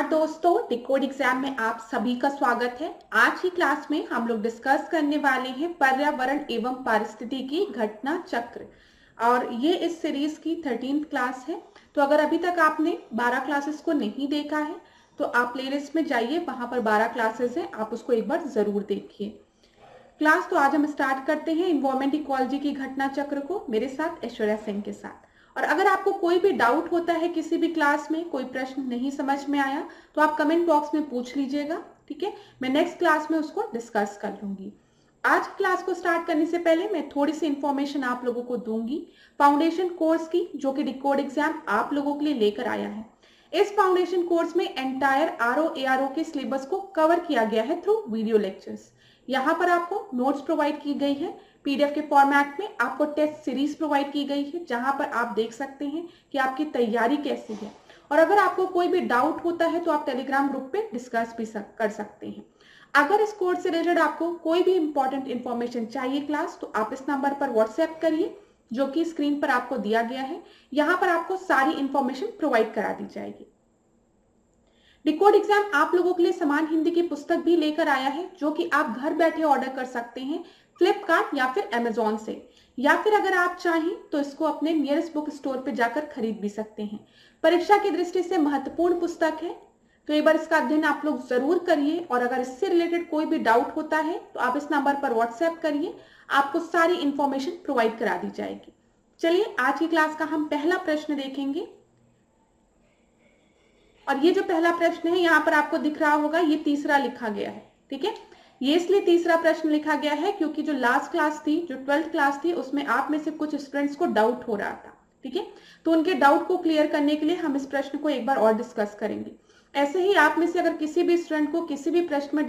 नमस्कार दोस्तों, decode exam में आप सभी का स्वागत है। आज की क्लास में हम लोग डिस्कस करने वाले हैं पर्यावरण एवं पारिस्थितिकी घटना चक्र और ये इस सीरीज की 13th क्लास है। तो अगर अभी तक आपने 12 क्लासेस को नहीं देखा है तो आप प्लेलिस्ट में जाइए, वहां पर 12 क्लासेस हैं, आप उसको एक बार जरूर देखिए। क्लास तो आज हम स्टार्ट करते हैं इन्वायरमेंट इकोलॉजी की घटना चक्र को मेरे साथ ऐश्वर्या सिंह के साथ। और अगर आपको कोई भी डाउट होता है किसी भी क्लास में, कोई प्रश्न नहीं समझ में आया तो आप कमेंट बॉक्स में पूछ लीजिएगा, ठीक है। मैं नेक्स्ट क्लास में उसको डिस्कस कर लूंगी। आज क्लास को स्टार्ट करने से पहले मैं थोड़ी सी इंफॉर्मेशन आप लोगों को दूंगी फाउंडेशन कोर्स की, जो कि डिकोड एग्जाम आप लोगों के लिए लेकर आया है। इस फाउंडेशन कोर्स में एंटायर आरओ के सिलेबस को कवर किया गया है थ्रू वीडियो लेक्चर्स। यहाँ पर आपको नोट्स प्रोवाइड की गई है, पीडीएफ के फॉर्मेट में आपको टेस्ट सीरीज प्रोवाइड की गई है, जहां पर आप देख सकते हैं कि आपकी तैयारी कैसी है। और अगर आपको कोई भी डाउट होता है तो आप टेलीग्राम ग्रुप पे डिस्कस भी कर सकते हैं। अगर इस कोर्स से रिलेटेड आपको कोई भी इंपॉर्टेंट इंफॉर्मेशन चाहिए क्लास, तो आप इस नंबर पर व्हाट्सएप करिए, जो कि स्क्रीन पर आपको दिया गया है। यहाँ पर आपको सारी इंफॉर्मेशन प्रोवाइड करा दी जाएगी। डिकोड एग्जाम आप लोगों के लिए समान हिंदी की पुस्तक भी लेकर आया है, जो कि आप घर बैठे ऑर्डर कर सकते हैं फ्लिपकार्ट या फिर अमेजोन से, या फिर अगर आप चाहें तो इसको अपने नियरेस्ट बुक स्टोर पे जाकर खरीद भी सकते हैं। परीक्षा की दृष्टि से महत्वपूर्ण पुस्तक है, तो एक बार इसका अध्ययन आप लोग जरूर करिए। और अगर इससे रिलेटेड कोई भी डाउट होता है तो आप इस नंबर पर व्हाट्सएप करिए, आपको सारी इंफॉर्मेशन प्रोवाइड करा दी जाएगी। चलिए आज की क्लास का हम पहला प्रश्न देखेंगे। और ये जो पहला प्रश्न है यहाँ पर आपको दिख रहा होगा, ये तीसरा लिखा गया है, ठीक है। ये इसलिए तीसरा प्रश्न लिखा गया है क्योंकि जो लास्ट क्लास थी, जो 12th क्लास थी, उसमें आप में से कुछ स्टूडेंट्स को डाउट हो रहा था, ठीक है। तो उनके डाउट को क्लियर करने के लिए हम इस प्रश्न को एक बार और डिस्कस करेंगे। ऐसे ही आप में से अगर किसी भी स्टूडेंट को किसी भी प्रश्न में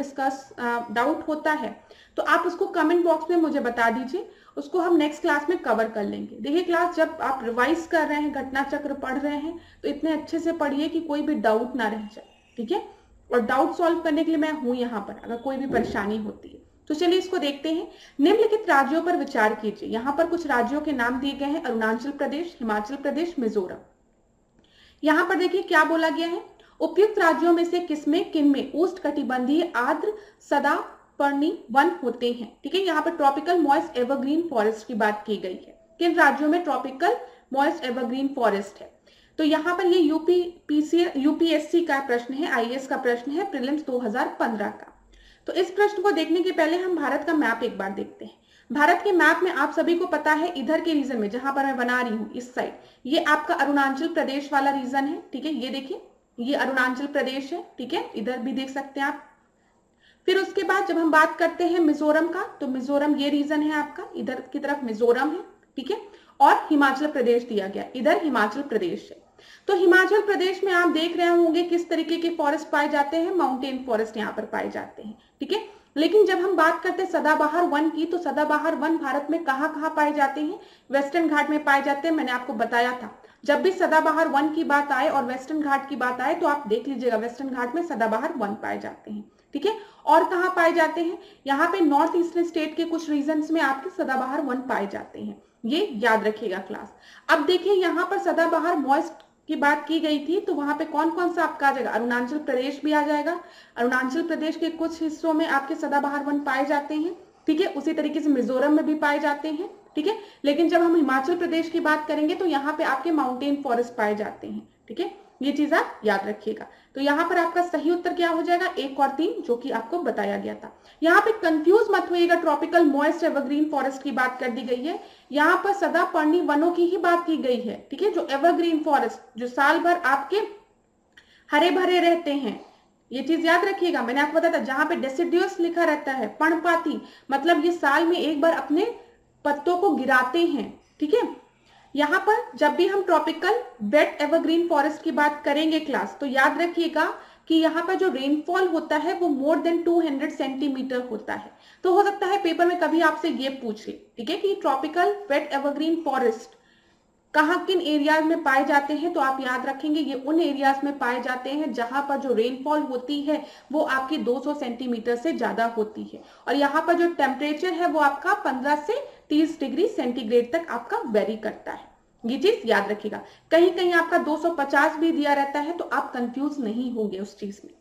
डाउट होता है तो आप उसको कमेंट बॉक्स में मुझे बता दीजिए, उसको हम नेक्स्ट क्लास में कवर कर लेंगे। देखिए क्लास जब आप रिवाइज कर रहे हैं, घटना चक्र पढ़ रहे हैं, तो इतने अच्छे से पढ़िए कि कोई भी डाउट ना रह जाए, ठीक है। और डाउट सॉल्व करने के लिए मैं हूं यहाँ पर, अगर कोई भी परेशानी होती है तो चलिए इसको देखते हैं। निम्नलिखित राज्यों पर विचार कीजिए। यहाँ पर कुछ राज्यों के नाम दिए गए हैं, अरुणाचल प्रदेश, हिमाचल प्रदेश, मिजोरम। यहाँ पर देखिए क्या बोला गया है, उपयुक्त राज्यों में से किनमें उष्णकटिबंधीय आर्द्र सदापर्णी वन होते हैं, ठीक है। यहाँ पर ट्रॉपिकल मॉइस्ट एवरग्रीन फॉरेस्ट की बात की गई है। किन राज्यों में ट्रॉपिकल मॉइस्ट एवरग्रीन फॉरेस्ट है? तो यहाँ पर ये यूपीएससी का प्रश्न है, आईएएस का प्रश्न है, प्रीलिम्स 2015 का। तो इस प्रश्न को देखने के पहले हम भारत का मैप एक बार देखते हैं। भारत के मैप में आप सभी को पता है, इधर के रीजन में जहां पर मैं बना रही हूँ इस साइड, ये आपका अरुणाचल प्रदेश वाला रीजन है, ठीक है। ये देखिए ये अरुणाचल प्रदेश है, ठीक है, इधर भी देख सकते हैं आप। फिर उसके बाद जब हम बात करते हैं मिजोरम का, तो मिजोरम ये रीजन है आपका, इधर की तरफ मिजोरम है, ठीक है। और हिमाचल प्रदेश दिया गया, इधर हिमाचल प्रदेश है। तो हिमाचल प्रदेश में आप देख रहे होंगे किस तरीके के फॉरेस्ट पाए जाते हैं, माउंटेन फॉरेस्ट यहाँ पर पाए जाते हैं, ठीक है। लेकिन जब हम बात करते हैं सदाबहार वन की, तो सदाबहार वन भारत में कहाँ कहाँ पाए जाते हैं? वेस्टर्न घाट में पाए जाते हैं। मैंने आपको बताया था, जब भी सदाबहार वन की बात आए और वेस्टर्न घाट की बात आए तो आप देख लीजिएगा, वेस्टर्न घाट में सदाबहार वन पाए जाते हैं, ठीक है। और कहाँ पाए जाते हैं? यहाँ पे नॉर्थ ईस्टर्न स्टेट के कुछ रीजन्स में आपके सदाबहार वन पाए जाते हैं, ये याद रखिएगा क्लास। अब देखिए यहाँ पर सदाबहार मॉइस्ट की बात की गई थी, तो वहां पे कौन कौन सा आपका आ जाएगा? अरुणाचल प्रदेश भी आ जाएगा। अरुणाचल प्रदेश के कुछ हिस्सों में आपके सदाबहार वन पाए जाते हैं, ठीक है। उसी तरीके से मिजोरम में भी पाए जाते हैं, ठीक है। लेकिन जब हम हिमाचल प्रदेश की बात करेंगे तो यहाँ पे आपके माउंटेन फॉरेस्ट पाए जाते हैं, ठीक है। ये चीज आप याद रखिएगा। तो यहाँ पर आपका सही उत्तर क्या हो जाएगा? 1 और 3, जो कि आपको बताया गया था। यहाँ पे कंफ्यूज मत होइएगा, ट्रॉपिकल मॉइस्ट एवरग्रीन फॉरेस्ट की बात कर दी गई है, यहाँ पर सदापर्णी वनों की ही बात की गई है, ठीक है। जो एवरग्रीन फॉरेस्ट, जो साल भर आपके हरे भरे रहते हैं, ये चीज याद रखिएगा। मैंने आपको बताया था, जहां पे डेसिडियस लिखा रहता है, पर्णपाती, मतलब ये साल में एक बार अपने पत्तों को गिराते हैं, ठीक है। यहाँ पर जब भी हम ट्रॉपिकल वेट एवरग्रीन फॉरेस्ट की बात करेंगे क्लास, तो याद रखिएगा कि यहाँ पर जो रेनफॉल होता है वो मोर देन 200 सेंटीमीटर होता है। तो हो सकता है पेपर में कभी आपसे ये पूछे, ठीक है, कि ट्रॉपिकल वेट एवरग्रीन फॉरेस्ट कहाँ किन एरियाज में पाए जाते हैं, तो आप याद रखेंगे ये उन एरियाज में पाए जाते हैं जहां पर जो रेनफॉल होती है वो आपकी 200 सेंटीमीटर से ज्यादा होती है। और यहाँ पर जो टेम्परेचर है वो आपका 15 से 30 डिग्री सेंटीग्रेड तक आपका वेरी करता है, ये चीज याद रखिएगा। कहीं कहीं आपका 250 भी दिया रहता है तो आप कंफ्यूज नहीं होंगे उस चीज में।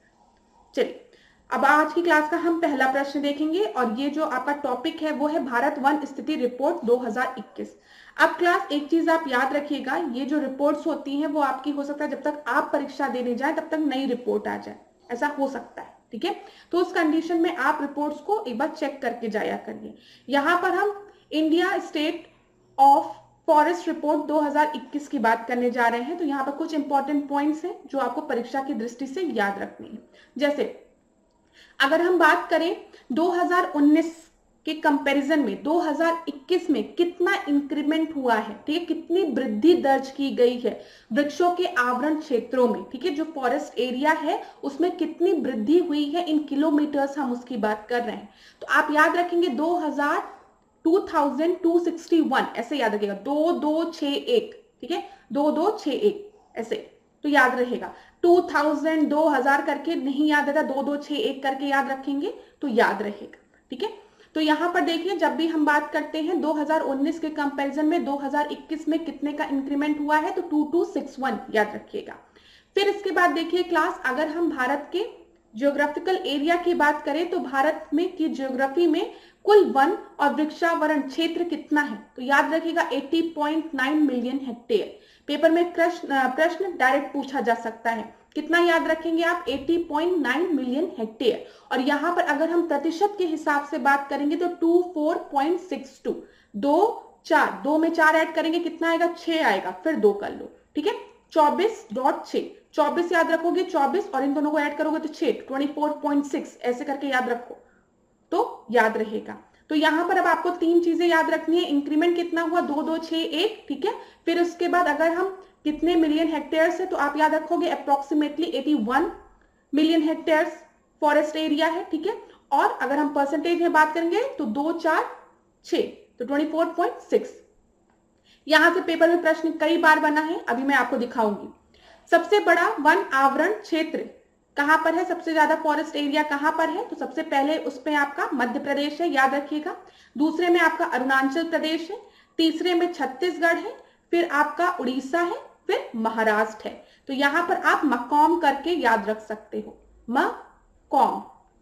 चलिए, अब आज की क्लास का हम पहला प्रश्न देखेंगे और ये जो आपका टॉपिक है वो है भारत वन स्थिति रिपोर्ट 2021। अब क्लास एक चीज आप याद रखिएगा, ये जो रिपोर्ट्स होती हैं वो आपकी हो सकता है जब तक आप परीक्षा देने जाए तब तक नई रिपोर्ट आ जाए, ऐसा हो सकता है, ठीक है। तो उस कंडीशन में आप रिपोर्ट्स को एक बार चेक करके जाया करिए। यहाँ पर हम India state of forest report 2021 की बात करने जा रहे हैं। तो यहाँ पर कुछ इंपॉर्टेंट पॉइंट्स हैं जो आपको परीक्षा की दृष्टि से याद रखने हैं। जैसे अगर हम बात करें 2019 के कंपैरिजन में 2021 में कितना इंक्रीमेंट हुआ है, ठीक है, कितनी वृद्धि दर्ज की गई है वृक्षों के आवरण क्षेत्रों में, ठीक है, जो फॉरेस्ट एरिया है उसमें कितनी वृद्धि हुई है इन किलोमीटर्स, हम उसकी बात कर रहे हैं। तो आप याद रखेंगे 2261 ऐसे याद रखिएगा, 2261, ठीक है, 2261 ऐसे तो याद रहेगा। 2000 करके नहीं याद रहता, 2261 करके याद रखेंगे तो याद रहेगा, ठीक है। तो यहां पर देखिए जब भी हम बात करते हैं 2019 के कंपैरिजन में 2021 में कितने का इंक्रीमेंट हुआ है तो 2261 याद रखिएगा। फिर इसके बाद देखिए क्लास, अगर हम भारत के जियोग्राफिकल एरिया की बात करें तो भारत में की जियोग्राफी में कुल वन और वृक्षावरण क्षेत्र कितना है तो याद रखिएगा 80.9 मिलियन हेक्टेयर। पेपर में प्रश्न डायरेक्ट पूछा जा सकता है, कितना याद रखेंगे आप, 80.9 मिलियन हेक्टेयर। और यहां पर अगर हम प्रतिशत के हिसाब से बात करेंगे तो 24.62, 2 में 4 ऐड करेंगे कितना आएगा, 6 आएगा, फिर 2 कर लो, ठीक है, 24.6, 24 याद रखोगे 24 और इन दोनों को ऐड करोगे तो 6, 24.6 ऐसे करके याद रखो तो याद रहेगा। तो यहां पर अब आपको 3 चीजें याद रखनी है, इंक्रीमेंट कितना हुआ 2261, ठीक है। फिर उसके बाद अगर हम कितने मिलियन हेक्टेयर्स है तो आप याद रखोगे approximately 81 million hectares forest area है, ठीक है। और अगर हम परसेंटेज में बात करेंगे तो 246 तो 24.6। यहां से पेपर में प्रश्न कई बार बना है, अभी मैं आपको दिखाऊंगी। सबसे बड़ा वन आवरण क्षेत्र कहां पर है, सबसे ज्यादा फॉरेस्ट एरिया कहां पर है तो सबसे पहले उसमें आपका मध्य प्रदेश है, याद रखिएगा। दूसरे में आपका अरुणाचल प्रदेश है, तीसरे में छत्तीसगढ़ है, फिर आपका उड़ीसा है, फिर महाराष्ट्र है। तो यहां पर आप मकॉम करके याद रख सकते हो, मकॉम,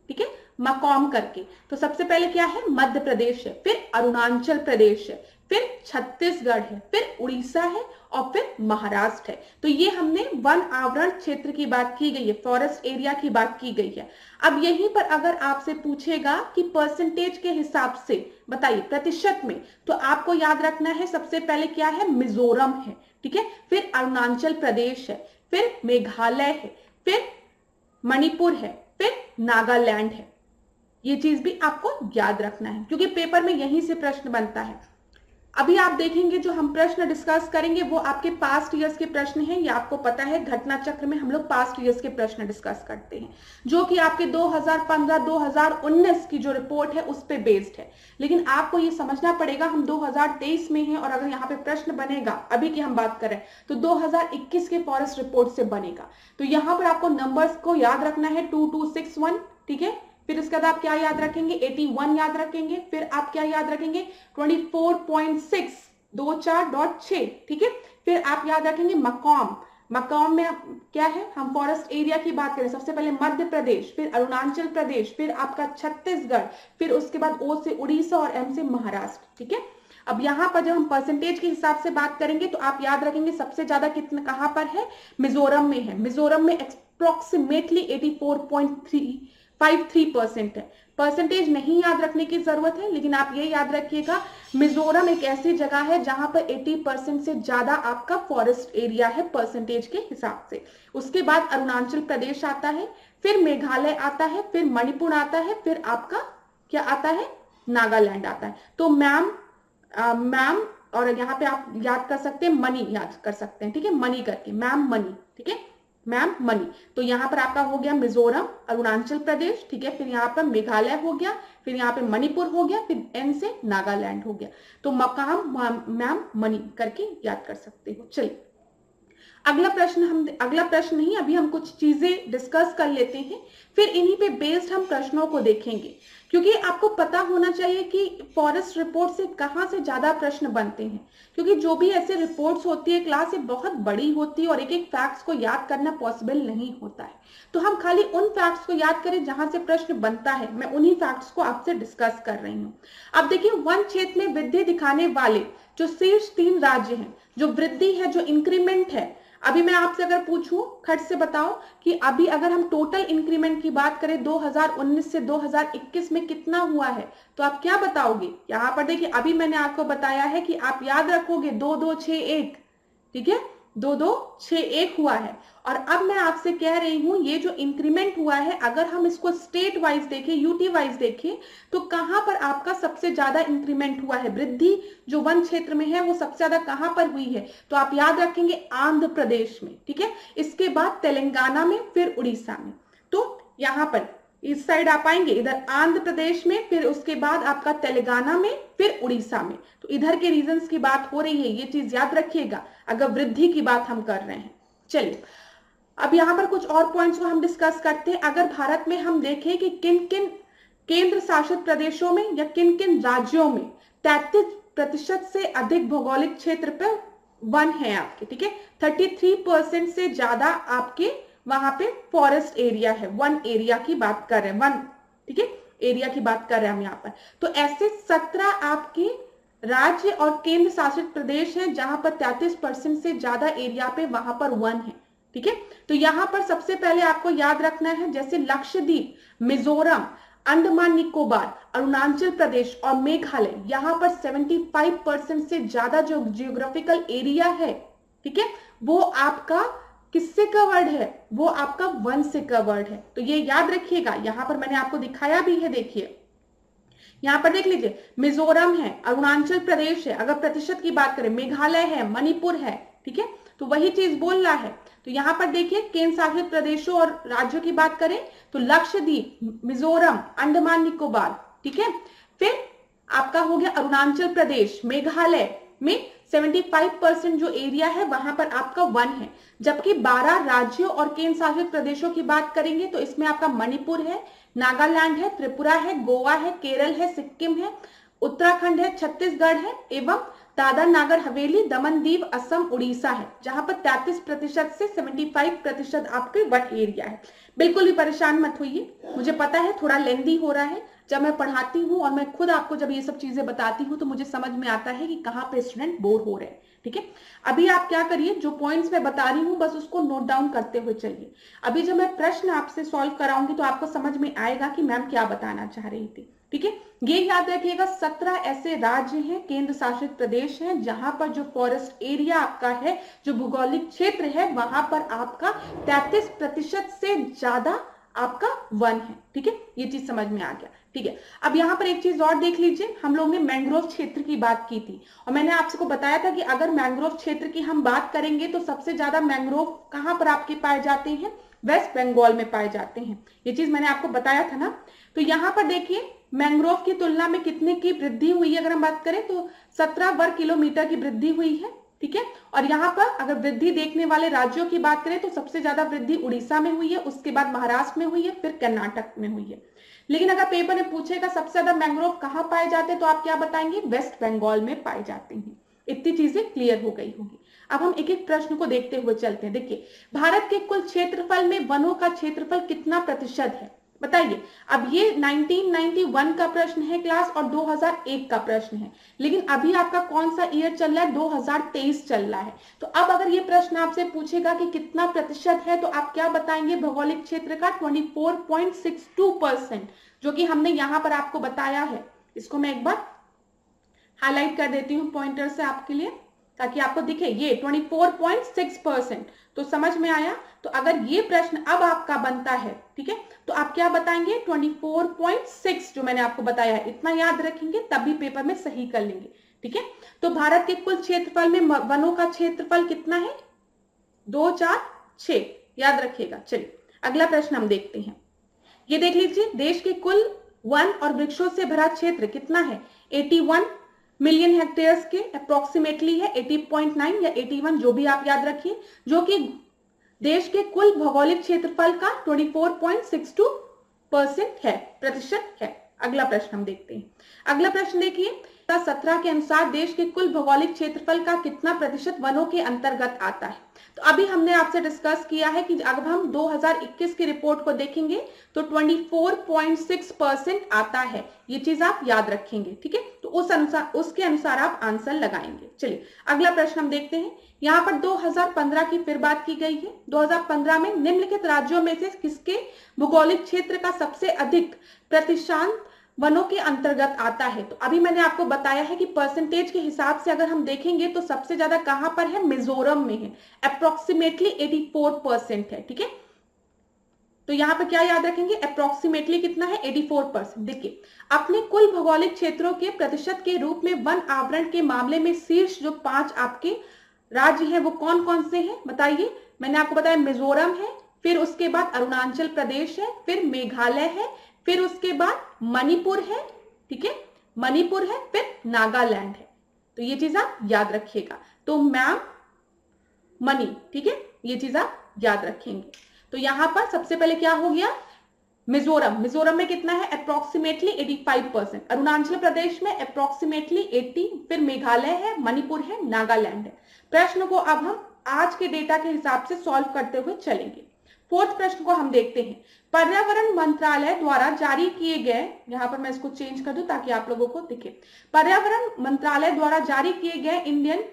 ठीक है, मकॉम करके। तो सबसे पहले क्या है, मध्य प्रदेश है, फिर अरुणाचल प्रदेश है, फिर छत्तीसगढ़ है, फिर उड़ीसा है और फिर महाराष्ट्र है। तो ये हमने वन आवरण क्षेत्र की बात की गई है, फॉरेस्ट एरिया की बात की गई है। अब यहीं पर अगर आपसे पूछेगा कि परसेंटेज के हिसाब से बताइए प्रतिशत में, तो आपको याद रखना है सबसे पहले क्या है, मिजोरम है, ठीक है, फिर अरुणाचल प्रदेश है, फिर मेघालय है, फिर मणिपुर है, फिर नागालैंड है। ये चीज भी आपको याद रखना है क्योंकि पेपर में यहीं से प्रश्न बनता है। अभी आप देखेंगे जो हम प्रश्न डिस्कस करेंगे वो आपके पास्ट ईयर्स के प्रश्न हैं। ये आपको पता है घटना चक्र में हम लोग पास्ट ईयर्स के प्रश्न डिस्कस करते हैं जो कि आपके 2015-2019 की जो रिपोर्ट है उस पे बेस्ड है। लेकिन आपको ये समझना पड़ेगा हम 2023 में हैं और अगर यहाँ पे प्रश्न बनेगा अभी की हम बात करें तो 2021 के फॉरेस्ट रिपोर्ट से बनेगा। तो यहाँ पर आपको नंबर्स को याद रखना है 2261, ठीक है। फिर इसके बाद आप क्या याद रखेंगे, 81 याद रखेंगे, फिर आप क्या याद रखेंगे 24.6, 24.6, ठीक है। फिर आप याद रखेंगे मकॉम, मकॉम में क्या है, हम फॉरेस्ट एरिया की बात करें, सबसे पहले मध्य प्रदेश, फिर अरुणाचल प्रदेश, फिर आपका छत्तीसगढ़, फिर उसके बाद ओ से उड़ीसा और एम से महाराष्ट्र, ठीक है। अब यहाँ पर जब हम परसेंटेज के हिसाब से बात करेंगे तो आप याद रखेंगे सबसे ज्यादा कितना कहां पर है, मिजोरम में है। मिजोरम में अप्रोक्सीमेटली 84.53% है। परसेंटेज नहीं याद रखने की जरूरत है लेकिन आप ये याद रखिएगा मिजोरम एक ऐसी जगह है जहां पर 80% से ज्यादा आपका फॉरेस्ट एरिया है परसेंटेज के हिसाब से। उसके बाद अरुणाचल प्रदेश आता है, फिर मेघालय आता है, फिर मणिपुर आता है, फिर आपका क्या आता है, नागालैंड आता है। तो मैम और यहाँ पे आप याद कर सकते हैं मनी, याद कर सकते हैं, ठीक है, मनी करके मैम मनी, ठीक है, मैम मनी। तो यहाँ पर आपका हो गया मिजोरम, अरुणाचल प्रदेश, ठीक है, फिर यहाँ पर मेघालय हो गया, फिर यहाँ पे मणिपुर हो गया, फिर एन से नागालैंड हो गया। तो मकाम मैम मनी करके याद कर सकते हो। चलिए अगला प्रश्न नहीं, अभी हम कुछ चीजें डिस्कस कर लेते हैं, फिर इन्हीं पे बेस्ड हम प्रश्नों को देखेंगे, क्योंकि आपको पता होना चाहिए कि फॉरेस्ट रिपोर्ट से कहाँ से ज्यादा प्रश्न बनते हैं, क्योंकि जो भी ऐसे रिपोर्ट्स होती है क्लास, ये बहुत बड़ी होती है और एक एक फैक्ट्स को याद करना पॉसिबल नहीं होता है। तो हम खाली उन फैक्ट्स को याद करें जहां से प्रश्न बनता है, मैं उन्हीं फैक्ट्स को आपसे डिस्कस कर रही हूँ। अब देखिए, वन क्षेत्र में वृद्धि दिखाने वाले जो शीर्ष 3 राज्य हैं, जो वृद्धि है, जो इंक्रीमेंट है, अभी मैं आपसे अगर पूछूं, खट से बताओ कि अभी अगर हम टोटल इंक्रीमेंट की बात करें 2019 से 2021 में कितना हुआ है, तो आप क्या बताओगे? यहां पर देखिए, अभी मैंने आपको बताया है कि आप याद रखोगे 2261, ठीक है, 2261 हुआ है। और अब मैं आपसे कह रही हूं, ये जो इंक्रीमेंट हुआ है, अगर हम इसको स्टेट वाइज देखें, यूटी वाइज देखें, तो कहां पर आपका सबसे ज्यादा इंक्रीमेंट हुआ है? वृद्धि जो वन क्षेत्र में है वो सबसे ज्यादा कहां पर हुई है? तो आप याद रखेंगे आंध्र प्रदेश में, ठीक है, इसके बाद तेलंगाना में, फिर उड़ीसा में। तो यहां पर इस साइड आप आएंगे, इधर आंध्र प्रदेश में, फिर उसके बाद आपका तेलंगाना में, फिर उड़ीसा में। तो इधर के रीजंस की बात हो रही है, ये चीज याद रखिएगा अगर वृद्धि की बात हम कर रहे हैं। चलिए, अब यहाँ पर कुछ और पॉइंट्स को हम डिस्कस करते हैं। अगर भारत में हम देखें कि किन किन केंद्र शासित प्रदेशों में या किन किन राज्यों में 33% से अधिक भौगोलिक क्षेत्र पर वन है आपके, ठीक है, 33% से ज्यादा आपके वहां पे फॉरेस्ट एरिया है, वन एरिया की बात कर रहे हैं, वन, ठीक है, एरिया की बात कर रहे हैं हम यहाँ पर। तो ऐसे 17 आपके राज्य और केंद्र शासित प्रदेश हैं जहां पर 33% से ज्यादा एरिया पे वहां पर वन है, ठीक है। तो यहां पर सबसे पहले आपको याद रखना है, जैसे लक्षद्वीप, मिजोरम, अंडमान निकोबार, अरुणाचल प्रदेश और मेघालय, यहां पर 75% से ज्यादा जो जियोग्राफिकल एरिया है, ठीक है, वो आपका किससे कवर्ड है? वो आपका वन से कवर्ड है। तो ये याद रखिएगा, यहां पर मैंने आपको दिखाया भी है, देखिए यहां पर देख लीजिए, मिजोरम है, अरुणाचल प्रदेश है, अगर प्रतिशत की बात करें मेघालय है, मणिपुर है, ठीक है, तो वही चीज बोल रहा है। तो यहां पर देखिए, केंद्र शासित प्रदेशों और राज्यों की बात करें तो लक्षद्वीप, मिजोरम, अंडमान निकोबार, ठीक है, फिर आपका हो गया अरुणाचल प्रदेश, मेघालय में 75% जो एरिया है वहां पर आपका वन है। जबकि 12 राज्यों और केंद्र शासित प्रदेशों की बात करेंगे तो इसमें आपका मणिपुर है, नागालैंड है, त्रिपुरा है, गोवा है, केरल है, सिक्किम है, उत्तराखंड है, छत्तीसगढ़ है, एवं दादर नागर हवेली, दमन दीव, असम, उड़ीसा है, जहां पर 33% से 75% आपके वन एरिया है। बिल्कुल भी परेशान मत होइए, मुझे पता है थोड़ा लेंदी हो रहा है, जब मैं पढ़ाती हूँ और मैं खुद आपको जब ये सब चीजें बताती हूँ तो मुझे समझ में आता है कि कहाँ पे स्टूडेंट बोर हो रहे हैं, ठीक है। अभी आप क्या करिए, जो पॉइंट्स मैं बता रही हूँ बस उसको नोट डाउन करते हुए चलिए। अभी जब मैं प्रश्न आपसे सॉल्व कराऊंगी तो आपको समझ में आएगा कि मैम क्या बताना चाह रही थी, ठीक है। ये याद रखिएगा, 17 ऐसे राज्य हैं, केंद्र शासित प्रदेश हैं, जहां पर जो फॉरेस्ट एरिया आपका है, जो भौगोलिक क्षेत्र है, वहां पर आपका 33% से ज्यादा आपका वन है, ठीक है। ये चीज समझ में आ गया, ठीक है। अब यहाँ पर एक चीज और देख लीजिए, हम लोग ने मैंग्रोव क्षेत्र की बात की थी और मैंने आपको बताया था कि अगर मैंग्रोव क्षेत्र की हम बात करेंगे तो सबसे ज्यादा मैंग्रोव कहाँ पर आपके पाए जाते हैं? वेस्ट बंगाल में पाए जाते हैं। ये चीज मैंने आपको बताया था ना। तो यहाँ पर देखिए, मैंग्रोव की तुलना में कितने की वृद्धि हुई है? अगर हम बात करें तो 17 वर्ग किलोमीटर की वृद्धि हुई है, ठीक है। और यहाँ पर अगर वृद्धि देखने वाले राज्यों की बात करें तो सबसे ज्यादा वृद्धि उड़ीसा में हुई है, उसके बाद महाराष्ट्र में हुई है, फिर कर्नाटक में हुई है। लेकिन अगर पेपर में पूछेगा सबसे ज्यादा मैंग्रोव कहाँ पाए जाते हैं तो आप क्या बताएंगे? वेस्ट बंगाल में पाए जाते हैं। इतनी चीजें क्लियर हो गई होंगी। अब हम एक एक प्रश्न को देखते हुए चलते हैं। देखिए, भारत के कुल क्षेत्रफल में वनों का क्षेत्रफल कितना प्रतिशत है? बताइए। अब ये 1991 का प्रश्न है क्लास और 2001 का प्रश्न है, लेकिन अभी आपका कौन सा ईयर चल रहा है? 2023 चल रहा है। तो अब अगर ये प्रश्न आपसे पूछेगा कि कितना प्रतिशत है तो आप क्या बताएंगे? भौगोलिक क्षेत्र का 24.62%, जो कि हमने यहां पर आपको बताया है। इसको मैं एक बार हाईलाइट कर देती हूँ पॉइंटर से आपके लिए, ताकि आपको दिखे ये 24.6%। तो समझ में आया? तो अगर ये प्रश्न अब आपका बनता है, ठीक है, तो आप क्या बताएंगे? 24.6 जो मैंने आपको बताया है, इतना याद रखेंगे तभी पेपर में सही कर लेंगे, ठीक है। तो भारत के कुल क्षेत्रफल में वनों का क्षेत्रफल कितना है? 246, याद रखिएगा। चलिए अगला प्रश्न हम देखते हैं। ये देख लीजिए, देश के कुल वन और वृक्षों से भरा क्षेत्र कितना है? 81 मिलियन हेक्टेयर्स के अप्रोक्सीमेटली है 80.9 या 81, जो भी आप याद रखिए, जो कि देश के कुल भौगोलिक क्षेत्रफल का 24.62% है, प्रतिशत है। अगला प्रश्न हम देखते हैं। अगला प्रश्न देखिए, 17 के अनुसार देश के कुल भौगोलिक क्षेत्रफल का कितना प्रतिशत वनों के अंतर्गत आता है? तो अभी हमने आपसे डिस्कस किया है कि अगर हम 2021 की रिपोर्ट को देखेंगे तो 24.6% आता है। ये चीज आप याद रखेंगे, ठीक है? तो उसके अनुसार आप आंसर लगाएंगे। चलिए अगला प्रश्न हम देखते हैं। यहाँ पर 2015 की फिर बात की गई है। 2015 में निम्नलिखित राज्यों में से किसके भौगोलिक क्षेत्र का सबसे अधिक प्रतिशत वनों के अंतर्गत आता है? तो अभी मैंने आपको बताया है कि परसेंटेज के हिसाब से अगर हम देखेंगे तो सबसे ज्यादा कहां पर है? मिजोरम में है, अप्रोक्सीमेटली 84% है, ठीक है? तो यहां पर क्या याद रखेंगे? अप्रोक्सीमेटली कितना है? 84%। देखिए, अपने कुल भौगोलिक क्षेत्रों के प्रतिशत के रूप में वन आवरण के मामले में शीर्ष जो 5 आपके राज्य हैं वो कौन कौन से हैं बताइए। मैंने आपको बताया मिजोरम है, फिर उसके बाद अरुणाचल प्रदेश है, फिर मेघालय है, फिर उसके बाद मणिपुर है, ठीक है? मणिपुर है, फिर नागालैंड है। तो ये चीज आप याद रखिएगा। तो मैम मणि, ठीक है, ये चीज आप याद रखेंगे। तो यहां पर सबसे पहले क्या हो गया? मिजोरम, मिजोरम में कितना है? अप्रोक्सीमेटली 85%। अरुणाचल प्रदेश में अप्रोक्सीमेटली 80, फिर मेघालय है, मणिपुर है, नागालैंड है। प्रश्न को अब हम आज के डेटा के हिसाब से सॉल्व करते हुए चलेंगे। फोर्थ प्रश्न को हम देखते हैं। पर्यावरण मंत्रालय द्वारा जारी किए गए, यहां पर मैं इसको चेंज कर दूं ताकि आप लोगों को दिखे। पर्यावरण मंत्रालय द्वारा जारी किए गए Indian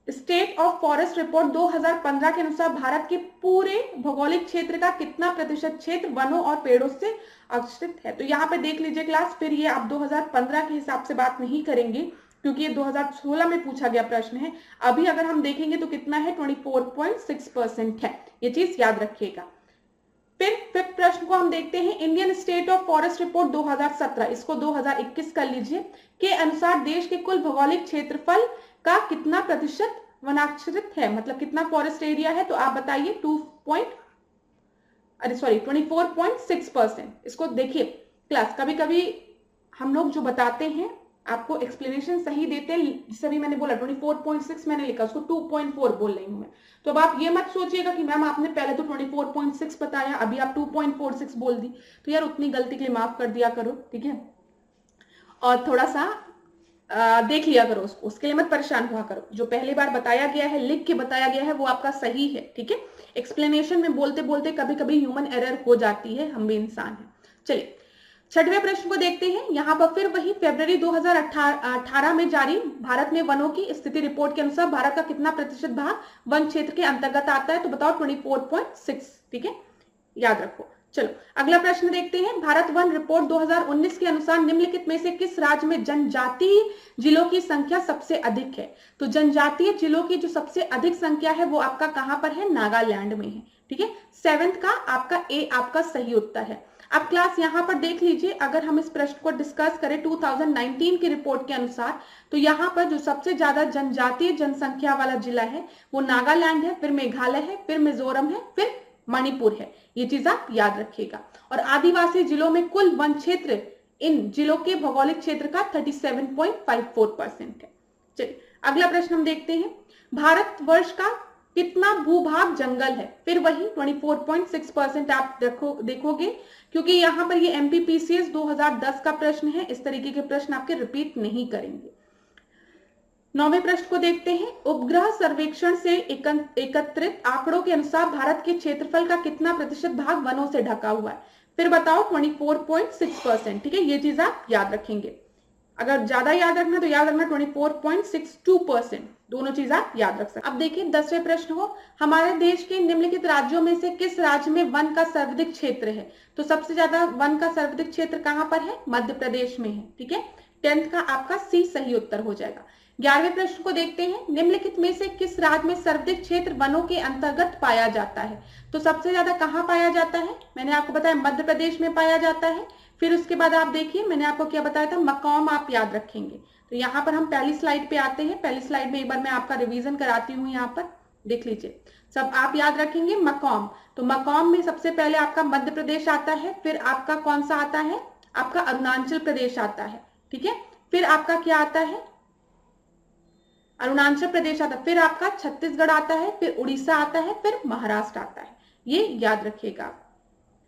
state of forest report 2015 के अनुसार भारत के पूरे भौगोलिक क्षेत्र का कितना प्रतिशत क्षेत्र वनों और पेड़ों से आच्छादित है? तो यहाँ पे देख लीजिए क्लास, फिर ये आप 2015 के हिसाब से बात नहीं करेंगे क्योंकि ये 2016 में पूछा गया प्रश्न है। अभी अगर हम देखेंगे तो कितना है? 24.6% है। ये चीज याद रखिएगा। फिर फिफ्थ प्रश्न को हम देखते हैं। Indian state of forest report 2017, इसको 2021 कर लीजिए, के अनुसार देश के कुल भौगोलिक क्षेत्रफल का कितना प्रतिशत वनाच्छादित है? मतलब कितना फॉरेस्ट एरिया है? तो आप बताइए। 24.6%। इसको देखिए क्लास, कभी कभी हम लोग जो बताते हैं आपको एक्सप्लेनेशन सही देते हैं। जैसे अभी मैंने बोला 24.6 मैंने लिखा, उसको 2.4 बोल रही हूं मैं। तो अब आप ये मत सोचिएगा कि मैम आपने पहले तो 24.6 बताया, अभी आप 2.46 बोल दी। तो यार उतनी गलती के लिए माफ कर दिया करो, ठीक है? और थोड़ा सा देख लिया करो उसको, उसके लिए मत परेशान हुआ करो। जो पहली बार बताया गया है, लिख के बताया गया है, वो आपका सही है, ठीक है? एक्सप्लेनेशन में बोलते बोलते कभी कभी ह्यूमन एरर हो जाती है, हम भी इंसान हैं। चलिए छठवें प्रश्न को देखते हैं। यहाँ पर फिर वही फरवरी 2018 में जारी भारत में वनों की स्थिति रिपोर्ट के अनुसार भारत का कितना प्रतिशत भाग वन क्षेत्र के अंतर्गत आता है? तो बताओ 24.6, ठीक है? याद रखो। चलो अगला प्रश्न देखते हैं। भारत वन रिपोर्ट 2019 के अनुसार निम्नलिखित में से किस राज्य में जनजातीय जिलों की संख्या सबसे अधिक है? तो जनजातीय जिलों की जो सबसे अधिक संख्या है वो आपका कहां पर है? नागालैंड में है, ठीक है? 7th का आपका ए आपका सही उत्तर है। अब क्लास यहाँ पर देख लीजिए, अगर हम इस प्रश्न को डिस्कस करें 2019 की रिपोर्ट के अनुसार, तो यहाँ पर जो सबसे ज्यादा जनजातीय जनसंख्या वाला जिला है वो नागालैंड है, फिर मेघालय है, फिर मिजोरम है, फिर मणिपुर है। ये चीज आप याद रखिएगा। और आदिवासी जिलों में कुल वन क्षेत्र इन जिलों के भौगोलिक क्षेत्र का 37.54% है। चलिए अगला प्रश्न हम देखते हैं। भारतवर्ष का कितना भूभाग जंगल है? फिर वही 24.6% आप देखोगे, क्योंकि यहाँ पर ये एमपीपीसीएस 2010 का प्रश्न है। इस तरीके के प्रश्न आपके रिपीट नहीं करेंगे। 9वें प्रश्न को देखते हैं। उपग्रह सर्वेक्षण से एकत्रित आंकड़ों के अनुसार भारत के क्षेत्रफल का कितना प्रतिशत भाग वनों से ढका हुआ है? फिर बताओ 24.6%, ठीक है? ये चीज आप याद रखेंगे। अगर ज्यादा याद रखना तो याद रखना 24.62%, दोनों चीज आप याद रख सकते। अब देखिए 10वें प्रश्न को। हमारे देश के निम्नलिखित राज्यों में से किस राज्य में वन का सर्वाधिक क्षेत्र है? तो सबसे ज्यादा वन का सर्वाधिक क्षेत्र कहां पर है? मध्य प्रदेश में है, ठीक है? 10th का आपका सी सही उत्तर हो जाएगा। 11वें प्रश्न को देखते हैं। निम्नलिखित में से किस राज्य में सर्वाधिक क्षेत्र वनों के अंतर्गत पाया जाता है? तो सबसे ज्यादा कहां पाया जाता है? मैंने आपको बताया मध्य प्रदेश में पाया जाता है। फिर उसके बाद आप देखिए मैंने आपको क्या बताया था, मकौम आप याद रखेंगे। तो यहाँ पर हम पहली स्लाइड पे आते हैं। पहली स्लाइड में एक बार मैं आपका रिवीजन कराती हूँ। यहाँ पर देख लीजिए, सब आप याद रखेंगे। मकौम, तो मकौम में सबसे पहले आपका मध्य प्रदेश आता है, फिर आपका कौन सा आता है? आपका अरुणाचल प्रदेश आता है, ठीक है? फिर आपका क्या आता है? अरुणाचल प्रदेश आता है, फिर आपका छत्तीसगढ़ आता है, फिर उड़ीसा आता है, फिर महाराष्ट्र आता है। ये याद रखिएगा।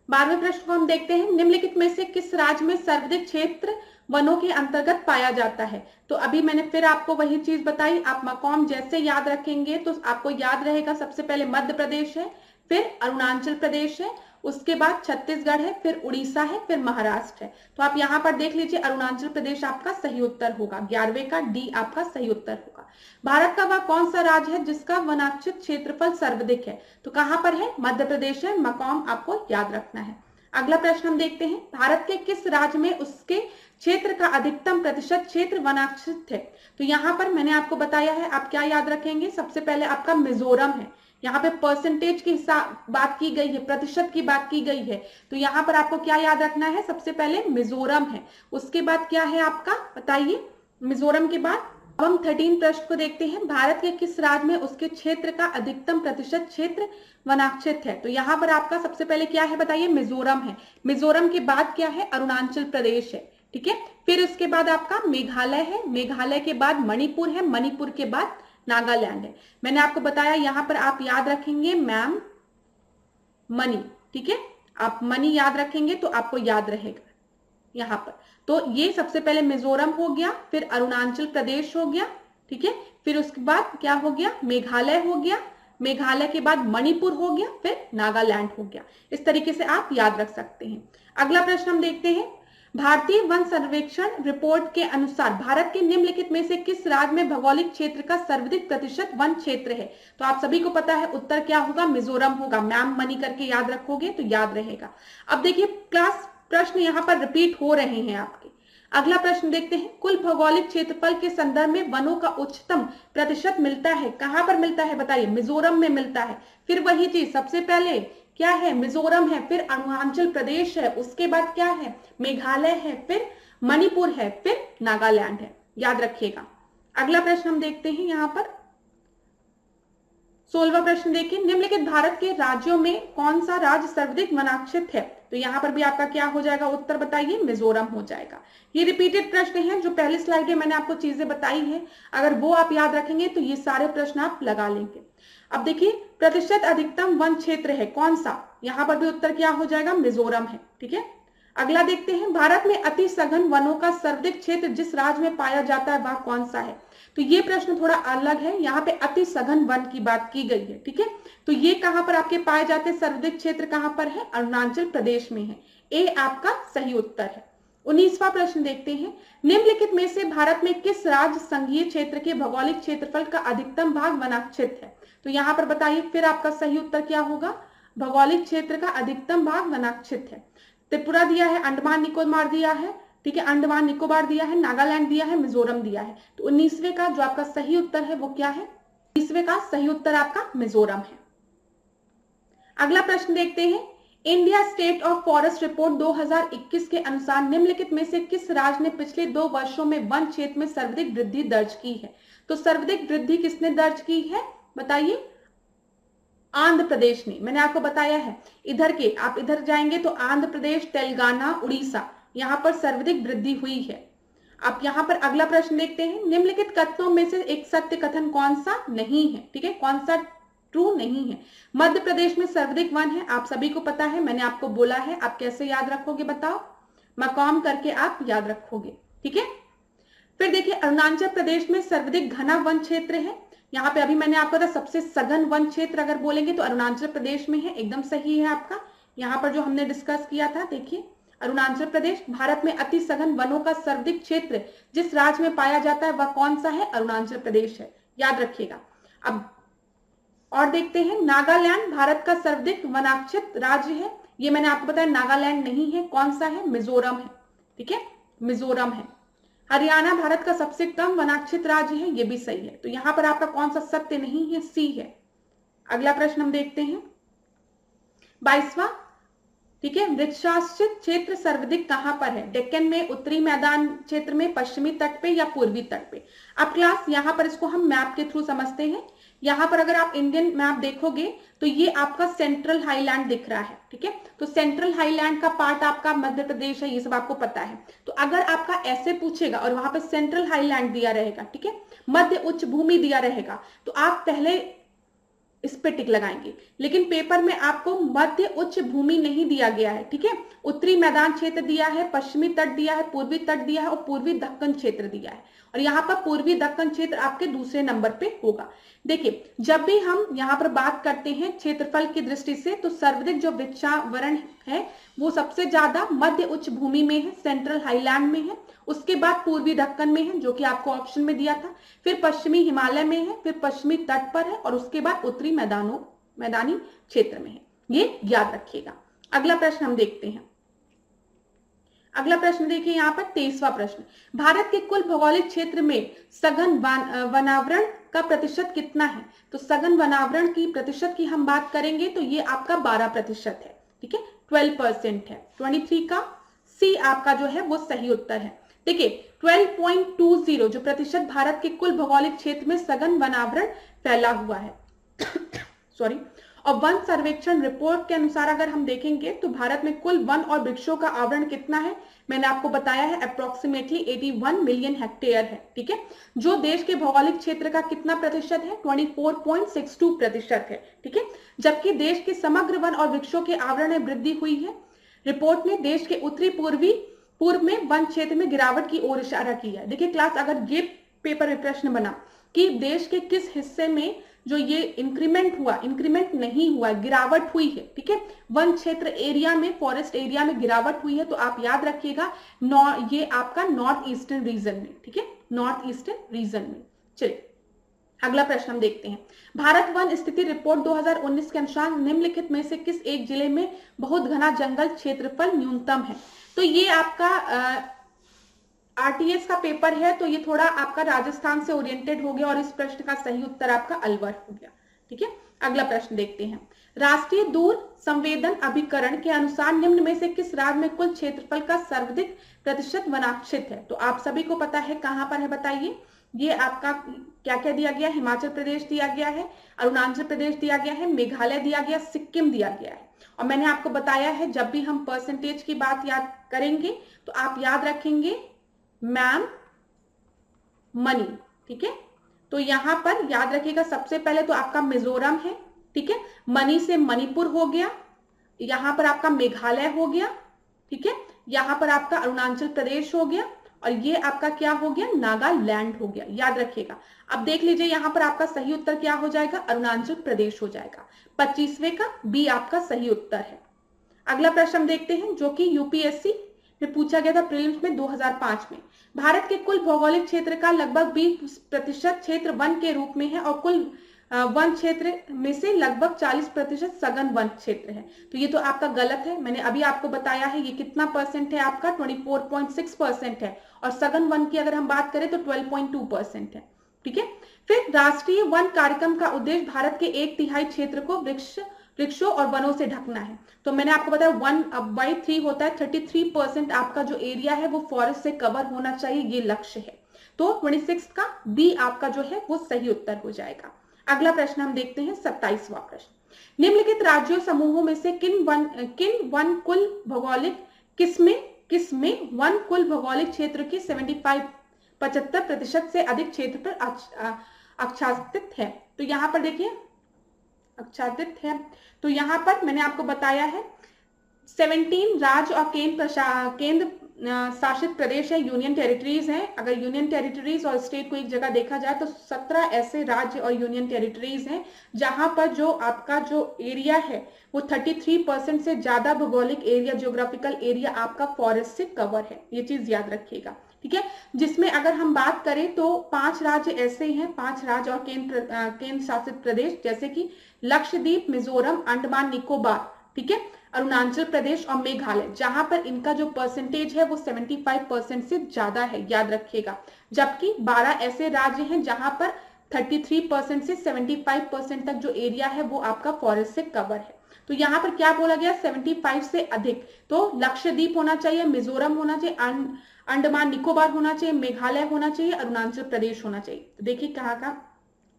12वें प्रश्न को हम देखते हैं, निम्नलिखित में से किस राज्य में सर्वाधिक क्षेत्र वनों के अंतर्गत पाया जाता है। तो अभी मैंने फिर आपको वही चीज बताई, आप मकॉम जैसे याद रखेंगे तो आपको याद रहेगा, सबसे पहले मध्य प्रदेश है, फिर अरुणाचल प्रदेश है, उसके बाद छत्तीसगढ़ है, फिर उड़ीसा है, फिर महाराष्ट्र है। तो आप यहाँ पर देख लीजिए, अरुणाचल प्रदेश आपका सही उत्तर होगा, 11वें का डी आपका सही उत्तर होगा। भारत का वह कौन सा राज्य है जिसका वनाक्षित क्षेत्रफल सर्वाधिक है। तो कहां पर है, मध्य प्रदेश है, मकॉम आपको याद रखना है। अगला प्रश्न हम देखते हैं, भारत के किस राज्य में उसके क्षेत्र का अधिकतम प्रतिशत क्षेत्र वनाक्षित है। तो यहाँ पर मैंने आपको बताया है, आप क्या याद रखेंगे, सबसे पहले आपका मिजोरम है। यहाँ पे परसेंटेज की बात की गई है, प्रतिशत की बात की गई है, तो यहाँ पर आपको क्या याद रखना है, सबसे पहले मिजोरम है, उसके बाद क्या है आपका, बताइए, मिजोरम के बाद। अब हम 13 प्रश्न को देखते हैं, भारत के किस राज्य में उसके क्षेत्र का अधिकतम प्रतिशत क्षेत्र वनाक्षित है। तो यहाँ पर आपका सबसे पहले क्या है, बताइए, मिजोरम है। मिजोरम के बाद क्या है, अरुणाचल प्रदेश है, ठीक है। फिर उसके बाद आपका मेघालय है, मेघालय के बाद मणिपुर है, मणिपुर के बाद नागालैंड है। मैंने आपको बताया यहाँ पर आप याद रखेंगे मैम मनी, ठीक है, आप मनी याद रखेंगे तो आपको याद रहेगा यहाँ पर। तो ये सबसे पहले मिजोरम हो गया, फिर अरुणाचल प्रदेश हो गया, ठीक है, फिर उसके बाद क्या हो गया, मेघालय हो गया, मेघालय के बाद मणिपुर हो गया, फिर नागालैंड हो गया। इस तरीके से आप याद रख सकते हैं। अगला प्रश्न हम देखते हैं, भारतीय वन सर्वेक्षण रिपोर्ट के अनुसार भारत के निम्नलिखित में से किस राज्य में भौगोलिक क्षेत्र का सर्वाधिक प्रतिशत वन क्षेत्र है। तो आप सभी को पता है उत्तर क्या होगा, मिजोरम होगा, मैम मनी करके याद रखोगे तो याद रहेगा। अब देखिए क्लास प्रश्न यहाँ पर रिपीट हो रहे हैं आपके। अगला प्रश्न देखते हैं, कुल भौगोलिक क्षेत्रफल के संदर्भ में वनों का उच्चतम प्रतिशत मिलता है, कहां पर मिलता है, बताइए, मिजोरम में मिलता है। फिर वही चीज, सबसे पहले क्या है, मिजोरम है, फिर अरुणाचल प्रदेश है, उसके बाद क्या है, मेघालय है, फिर मणिपुर है, फिर नागालैंड है, याद रखिएगा। अगला प्रश्न हम देखते हैं यहाँ पर 16वां प्रश्न देखिए, निम्नलिखित भारत के राज्यों में कौन सा राज्य सर्वाधिक वनाक्षित है। तो यहाँ पर भी आपका क्या हो जाएगा उत्तर, बताइए, मिजोरम हो जाएगा। ये रिपीटेड प्रश्न हैं, जो पहले स्लाइड में मैंने आपको चीजें बताई है, अगर वो आप याद रखेंगे तो ये सारे प्रश्न आप लगा लेंगे। अब देखिए, प्रतिशत अधिकतम वन क्षेत्र है कौन सा, यहाँ पर भी उत्तर क्या हो जाएगा, मिजोरम है, ठीक है। अगला देखते हैं, भारत में अति सघन वनों का सर्वाधिक क्षेत्र जिस राज्य में पाया जाता है वह कौन सा है। तो ये प्रश्न थोड़ा अलग है, यहाँ पे अति सघन वन की बात की गई है, ठीक है। तो ये कहां पर आपके पाए जाते हैं, सर्वाधिक क्षेत्र कहां पर है, अरुणाचल प्रदेश में है, ए आपका सही उत्तर है। 19वां प्रश्न देखते हैं, निम्नलिखित में से भारत में किस राज्य संघीय क्षेत्र के भौगोलिक क्षेत्रफल का अधिकतम भाग वनाक्षित है। तो यहाँ पर बताइए, फिर आपका सही उत्तर क्या होगा, भौगोलिक क्षेत्र का अधिकतम भाग वनाक्षित है। त्रिपुरा दिया है, अंडमान निकोबार दिया है, ठीक है, अंडमान निकोबार दिया है, नागालैंड दिया है, मिजोरम दिया है। तो 19वें का जो आपका सही उत्तर है वो क्या है, 19वें का सही उत्तर आपका मिजोरम है। अगला प्रश्न देखते हैं, India state of forest report 2021 के अनुसार निम्नलिखित में से किस राज्य ने पिछले 2 वर्षों में वन क्षेत्र में सर्वाधिक वृद्धि दर्ज की है। तो सर्वाधिक वृद्धि किसने दर्ज की है, बताइए, आंध्र प्रदेश ने। मैंने आपको बताया है, इधर के आप इधर जाएंगे तो आंध्र प्रदेश, तेलंगाना, उड़ीसा, यहाँ पर सर्वाधिक वृद्धि हुई है। आप यहाँ पर अगला प्रश्न देखते हैं, निम्नलिखित कथनों में से एक सत्य कथन कौन सा नहीं है, ठीक है, कौन सा ट्रू नहीं है। मध्य प्रदेश में सर्वाधिक वन है, आप सभी को पता है, मैंने आपको बोला है, आप कैसे याद रखोगे बताओ, मकॉम करके आप याद रखोगे, ठीक है। फिर देखिए, अरुणाचल प्रदेश में सर्वाधिक घना वन क्षेत्र है, यहाँ पे अभी मैंने आपको बताया सबसे सघन वन क्षेत्र अगर बोलेंगे तो अरुणाचल प्रदेश में है, एकदम सही है आपका। यहाँ पर जो हमने डिस्कस किया था, देखिए, अरुणाचल प्रदेश, भारत में अति सघन वनों का सर्वाधिक क्षेत्र जिस राज्य में पाया जाता है वह कौन सा है, अरुणाचल प्रदेश है, याद रखिएगा। अब और देखते हैं, नागालैंड भारत का सर्वाधिक वनाक्षित राज्य है, ये मैंने आपको बताया नागालैंड नहीं है, कौन सा है, मिजोरम है, ठीक है, मिजोरम है। हरियाणा भारत का सबसे कम वनाक्षित राज्य है, ये भी सही है। तो यहाँ पर आपका कौन सा सत्य नहीं है, सी है। अगला प्रश्न हम देखते हैं 22वां, ठीक है, वृक्षाश्रित क्षेत्र सर्वाधिक कहां पर है, डेक्कन में, उत्तरी मैदान क्षेत्र में, पश्चिमी तट पे या पूर्वी तट पे। अब क्लास यहाँ पर इसको हम मैप के थ्रू समझते हैं। यहाँ पर अगर आप इंडियन मैप देखोगे तो ये आपका सेंट्रल हाईलैंड दिख रहा है, ठीक है, तो सेंट्रल हाईलैंड का पार्ट आपका मध्य प्रदेश है, ये सब आपको पता है। तो अगर आपका ऐसे पूछेगा और वहां पर सेंट्रल हाईलैंड दिया रहेगा, ठीक है, मध्य उच्च भूमि दिया रहेगा तो आप पहले इस पे टिक लगाएंगे, लेकिन पेपर में आपको मध्य उच्च भूमि नहीं दिया गया है, ठीक है। उत्तरी मैदान क्षेत्र दिया है, पश्चिमी तट दिया है, पूर्वी तट दिया है और पूर्वी दक्कन क्षेत्र दिया है, और यहाँ पर पूर्वी दक्कन क्षेत्र आपके दूसरे नंबर पे होगा। देखिए, जब भी हम यहाँ पर बात करते हैं क्षेत्रफल की दृष्टि से, तो सर्वाधिक जो वृक्षावरण है वो सबसे ज्यादा मध्य उच्च भूमि में है, सेंट्रल हाईलैंड में है, उसके बाद पूर्वी दक्कन में है जो कि आपको ऑप्शन में दिया था, फिर पश्चिमी हिमालय में है, फिर पश्चिमी तट पर है, और उसके बाद उत्तरी मैदानी क्षेत्र में है। ये याद रखिएगा। अगला प्रश्न हम देखते हैं। अगला प्रश्न देखिए यहाँ पर 23वां प्रश्न, भारत के कुल भौगोलिक क्षेत्र में सघन वनावरण का प्रतिशत कितना है? तो सघन वनावरण की प्रतिशत की हम बात करेंगे तो ये आपका 12% है, ठीक है, 12% है। 23 का सी आपका जो है वो सही उत्तर है। देखिए 12.20 जो प्रतिशत भारत के कुल भौगोलिक क्षेत्र में सघन वनावरण फैला हुआ है सॉरी। और वन सर्वेक्षण रिपोर्ट के अनुसार अगर हम देखेंगे तो भारत में कुल वन और वृक्षों का आवरण कितना है, मैंने आपको बताया है अप्रोक्सीमेटली 81 मिलियन हेक्टेयर है, ठीक है, जो देश के भौगोलिक क्षेत्र का कितना प्रतिशत है, 24.62% है, ठीक है, जबकि देश के समग्र वन और वृक्षों के आवरण में वृद्धि हुई है। रिपोर्ट ने देश के उत्तरी पूर्व में वन क्षेत्र में गिरावट की ओर इशारा किया है। देखिए क्लास, अगर ये पेपर में प्रश्न बना कि देश के किस हिस्से में जो ये इंक्रीमेंट नहीं हुआ, गिरावट हुई है, ठीक है, वन क्षेत्र एरिया में, फॉरेस्ट एरिया में गिरावट हुई है, तो आप याद रखिएगा ये आपका नॉर्थ ईस्टर्न रीजन में, ठीक है, नॉर्थ ईस्टर्न रीजन में। चलिए अगला प्रश्न हम देखते हैं। भारत वन स्थिति रिपोर्ट 2019 के अनुसार निम्नलिखित में से किस एक जिले में बहुत घना जंगल क्षेत्रफल न्यूनतम है? तो ये आपका आरटीएस का पेपर है, तो ये थोड़ा आपका राजस्थान से ओरिएंटेड हो गया, और इस प्रश्न का सही उत्तर आपका अलवर हो गया, ठीक है। अगला प्रश्न देखते हैं। राष्ट्रीय दूर संवेदन अभिकरण के अनुसार निम्न में से किस राज्य में कुल क्षेत्रफल का सर्वाधिक प्रतिशत वनाक्षित है? तो आप सभी को पता है कहां पर है, बताइए। ये आपका क्या क्या दिया गया, हिमाचल प्रदेश दिया गया है, अरुणाचल प्रदेश दिया गया है, मेघालय दिया गया, सिक्किम दिया गया है। और मैंने आपको बताया है जब भी हम परसेंटेज की बात याद करेंगे तो आप याद रखेंगे मैम मनी, ठीक है। तो यहां पर याद रखिएगा सबसे पहले तो आपका मिजोरम है, ठीक है, मनी से मणिपुर हो गया, यहां पर आपका मेघालय हो गया, ठीक है, यहां पर आपका अरुणाचल प्रदेश हो गया, और ये आपका क्या हो गया, नागालैंड हो गया, याद रखिएगा। अब देख लीजिए यहां पर आपका सही उत्तर क्या हो जाएगा, अरुणाचल प्रदेश हो जाएगा। 25वें का बी आपका सही उत्तर है। अगला प्रश्न हम देखते हैं जो कि यूपीएससी में पूछा गया था प्रीलिम्स में 2005 में। भारत के कुल भौगोलिक क्षेत्र का लगभग 20% क्षेत्र वन के रूप में है, और कुल वन क्षेत्र में से लगभग 40% सघन वन क्षेत्र है। तो ये तो आपका गलत है, मैंने अभी आपको बताया है ये कितना परसेंट है आपका, 24.6% है, और सघन वन की अगर हम बात करें तो 12.2% है, ठीक है। फिर राष्ट्रीय वन कार्यक्रम का उद्देश्य भारत के 1/3 क्षेत्र को वृक्षों और वनों से ढकना है। तो मैंने आपको बताया 1/3 होता है, 33% आपका जो एरिया है वो फॉरेस्ट से कवर होना चाहिए, ये लक्ष्य है। तो 26 का बी आपका जो है वो सही उत्तर हो जाएगा। अगला प्रश्न हम देखते हैं 27वां प्रश्न। निम्नलिखित राज्यों समूहों में से किसमें वन कुल भौगोलिक क्षेत्र के 75% से अधिक क्षेत्र पर आच्छादित है? तो यहाँ पर देखिए आच्छादित है, तो यहाँ पर मैंने आपको बताया है 17 राज्य और केंद्र शासित प्रदेश है, यूनियन टेरिटरीज हैं। अगर यूनियन टेरिटरीज और स्टेट को एक जगह देखा जाए तो 17 ऐसे राज्य और यूनियन टेरिटरीज हैं जहां पर जो आपका जो एरिया है वो 33% से ज्यादा भौगोलिक एरिया, ज्योग्राफिकल एरिया आपका फॉरेस्ट से कवर है, ये चीज याद रखिएगा, ठीक है। जिसमें अगर हम बात करें तो 5 राज्य ऐसे हैं, 5 राज्य और केंद्र शासित प्रदेश, जैसे कि लक्षद्वीप, मिजोरम, अंडमान निकोबार, ठीक है, अरुणाचल प्रदेश और मेघालय, जहां पर इनका जो परसेंटेज है वो 75% से ज्यादा है, याद रखिएगा। जबकि 12 ऐसे राज्य हैं जहां पर 33% से 75% तक जो एरिया है वो आपका फॉरेस्ट से कवर है। तो यहाँ पर क्या बोला गया, 75 से अधिक, तो लक्षद्वीप होना चाहिए, मिजोरम होना चाहिए, अंडमान निकोबार होना चाहिए, मेघालय होना चाहिए, अरुणाचल प्रदेश होना चाहिए। तो देखिए कहाँ का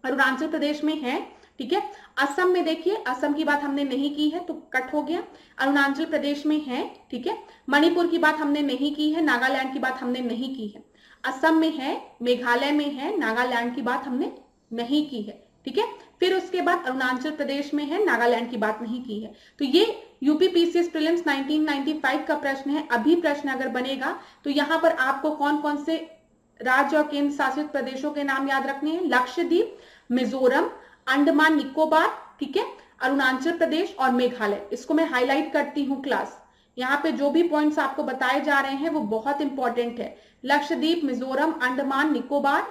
अरुणाचल प्रदेश में है, ठीक है। असम में देखिए, असम की बात हमने नहीं की है तो कट हो गया। अरुणाचल प्रदेश में है, ठीक है। मणिपुर की बात हमने नहीं की है, नागालैंड की बात हमने नहीं की है। असम में है, मेघालय में है, नागालैंड की बात हमने नहीं की है, ठीक है। फिर उसके बाद अरुणाचल प्रदेश में है, नागालैंड की बात नहीं की है। तो ये यूपी पीसीएस प्रीलिम्स 1995 का प्रश्न है। अभी प्रश्न अगर बनेगा तो यहाँ पर आपको कौन कौन से राज्य और केंद्र शासित प्रदेशों के नाम याद रखने हैं। लक्षद्वीप, मिजोरम, अंडमान निकोबार, ठीक है, अरुणाचल प्रदेश और मेघालय। इसको मैं हाईलाइट करती हूँ क्लास। यहाँ पे जो भी पॉइंट्स आपको बताए जा रहे हैं वो बहुत इंपॉर्टेंट है। लक्षद्वीप, मिजोरम, अंडमान निकोबार,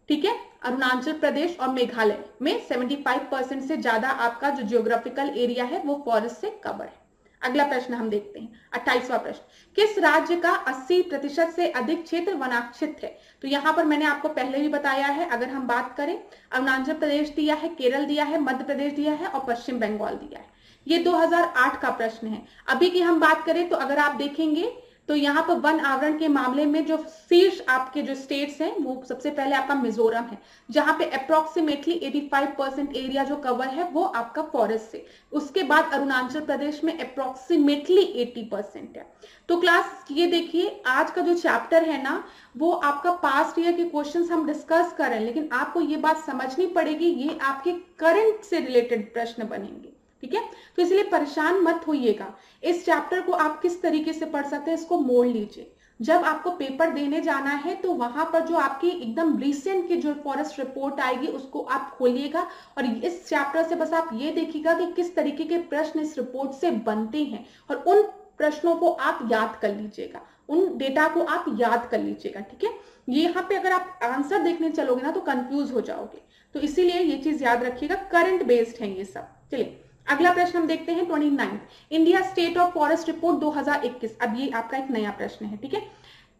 ठीक है, अरुणाचल प्रदेश और मेघालय में 75% से ज्यादा आपका जो जियोग्राफिकल एरिया है वो फॉरेस्ट से कवर है। अगला प्रश्न हम देखते हैं, 28वां प्रश्न। किस राज्य का 80% से अधिक क्षेत्र वनाच्छित है। तो यहाँ पर मैंने आपको पहले भी बताया है। अगर हम बात करें, अरुणाचल प्रदेश दिया है, केरल दिया है, मध्य प्रदेश दिया है और पश्चिम बंगाल दिया है। ये 2008 का प्रश्न है। अभी की हम बात करें तो अगर आप देखेंगे तो यहाँ पर वन आवरण के मामले में जो शीर्ष आपके जो स्टेट्स हैं वो सबसे पहले आपका मिजोरम है, जहां पे अप्रोक्सीमेटली 85% एरिया जो कवर है वो आपका फॉरेस्ट से। उसके बाद अरुणाचल प्रदेश में अप्रोक्सीमेटली 80% है। तो क्लास ये देखिए, आज का जो चैप्टर है ना वो आपका पास्ट ईयर के क्वेश्चंस हम डिस्कस कर रहे हैं, लेकिन आपको ये बात समझनी पड़ेगी ये आपके करंट से रिलेटेड प्रश्न बनेंगे, ठीक है। तो इसलिए परेशान मत होइएगा। इस चैप्टर को आप किस तरीके से पढ़ सकते हैं इसको मोड़ लीजिए। जब आपको पेपर देने जाना है तो वहां पर जो आपकी एकदम रिसेंट की जो फॉरेस्ट रिपोर्ट आएगी उसको आप खोलिएगा और इस चैप्टर से बस आप ये देखिएगा कि किस तरीके के प्रश्न इस रिपोर्ट से बनते हैं और उन प्रश्नों को आप याद कर लीजिएगा, उन डेटा को आप याद कर लीजिएगा, ठीक है। ये यहाँ पे अगर आप आंसर देखने चलोगे ना तो कंफ्यूज हो जाओगे, तो इसीलिए ये चीज याद रखिएगा, करंट बेस्ड है ये सब। चलिए अगला प्रश्न हम देखते हैं 29, India state of forest report 2021। अब ये आपका एक नया प्रश्न है, ठीक है।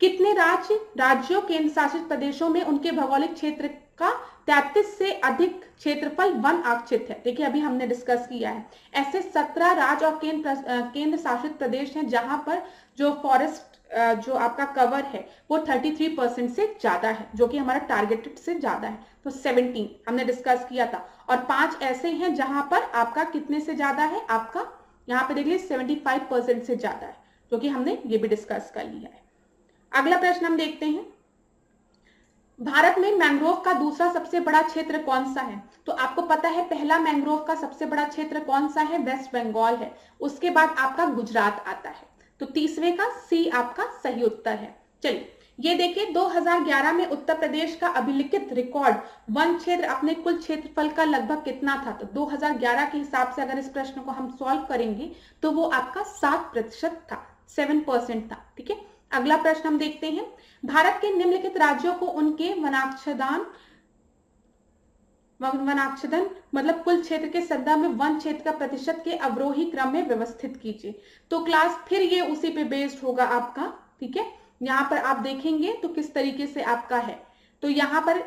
कितने राज्यों केंद्र शासित प्रदेशों में उनके भौगोलिक क्षेत्र का 33 से अधिक क्षेत्रफल वन आरक्षित है। देखिए अभी हमने डिस्कस किया है, ऐसे 17 राज्य और केंद्र शासित प्रदेश हैं जहां पर जो फॉरेस्ट जो आपका कवर है वो 33% से ज्यादा है, जो कि हमारा टारगेटेड से ज्यादा है। तो 17 हमने डिस्कस किया था और 5 ऐसे हैं जहां पर आपका कितने से ज्यादा है, आपका यहाँ पे देखिए 75% से ज्यादा है, जो कि हमने ये भी डिस्कस कर लिया है। अगला प्रश्न हम देखते हैं, भारत में मैंग्रोव का दूसरा सबसे बड़ा क्षेत्र कौन सा है। तो आपको पता है पहला मैंग्रोव का सबसे बड़ा क्षेत्र कौन सा है, वेस्ट बंगाल है। उसके बाद आपका गुजरात आता है, तो तीसरे का सी आपका सही उत्तर है। चलिए ये देखिए 2011 में उत्तर प्रदेश का अभिलिखित रिकॉर्ड वन क्षेत्र अपने कुल क्षेत्रफल का लगभग कितना था। तो 2011 के हिसाब से अगर इस प्रश्न को हम सॉल्व करेंगे तो वो आपका 7% था, 7% था, ठीक है। अगला प्रश्न हम देखते हैं, भारत के निम्नलिखित राज्यों को उनके वनाच्छेदन मतलब कुल क्षेत्र के संदर्भ में वन क्षेत्र का प्रतिशत के अवरोही क्रम में व्यवस्थित कीजिए। तो क्लास फिर ये उसी पे बेस्ड होगा आपका, ठीक है। यहाँ पर आप देखेंगे तो किस तरीके से आपका है, तो यहाँ पर